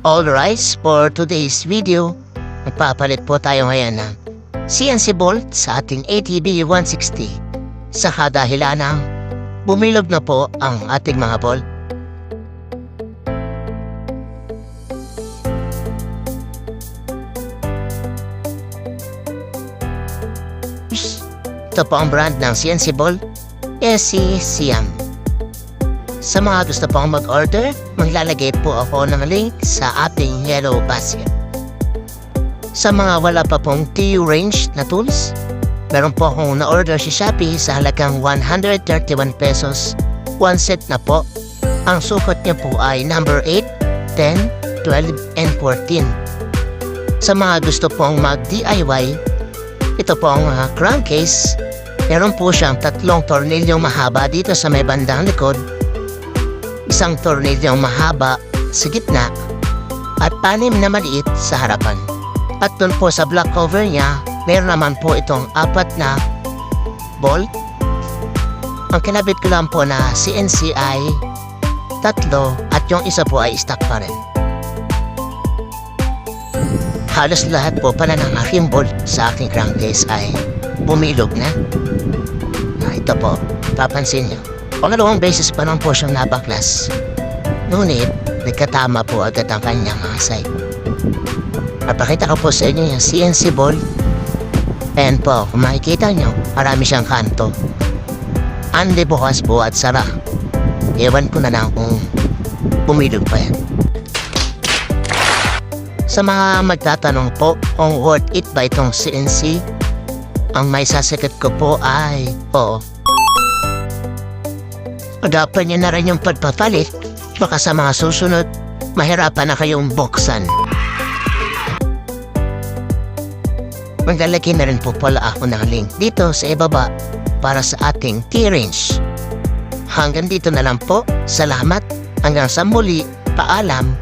Alright, for today's video, magpapalit po tayo ngayon ng CNC bolt sa ating ATB 160. Sa kadahilan ng bumilog na po ang ating mga bolt. Ito po ang brand ng CNC bolt, SC Siam. Sa mga gusto pong mag-order, maglalagay po ako ng link sa ating yellow basket. Sa mga wala pa pong TU range na tools, meron po akong na-order si Shopee sa halagang 131 pesos. One set na po. Ang sukat niya po ay number 8, 10, 12, and 14. Sa mga gusto pong mag-DIY, ito po ang crankcase. Meron po siyang 3 tornilyong mahaba dito sa may bandang likod, 1 tornilyong mahaba sa gitna, at 6 na maliit sa harapan. At dun po sa block cover niya, meron naman po itong 4 na bolt. Ang kinabit ko lang po na CNC ay 3 at yung isa po ay stock pa rin. Halos lahat po pala ng aking bolt sa aking crankcase ay bumilog na. Ito po, papansin niyo. Pangalawang beses pa lang po siyang nabaklas. Ngunit, nagkatama po agad ang kanyang side. Papakita ko po sa inyo yung CNC bolt. Ayan po, kung makikita nyo, marami siyang kanto. Andi bukas po at sara. Ewan ko na lang kung bumilog pa yan. Sa mga magtatanong po kung worth it ba itong CNC, ang may sasagot ko po ay oo. Agapan niyo na rin yung pagpapalit, baka sa mga susunod, mahirapan na kayong buksan. Maglalagay na rin po pala ako ng link dito sa ibaba para sa ating T-range. Hanggang dito na lang po. Salamat. Hanggang sa muli. Paalam.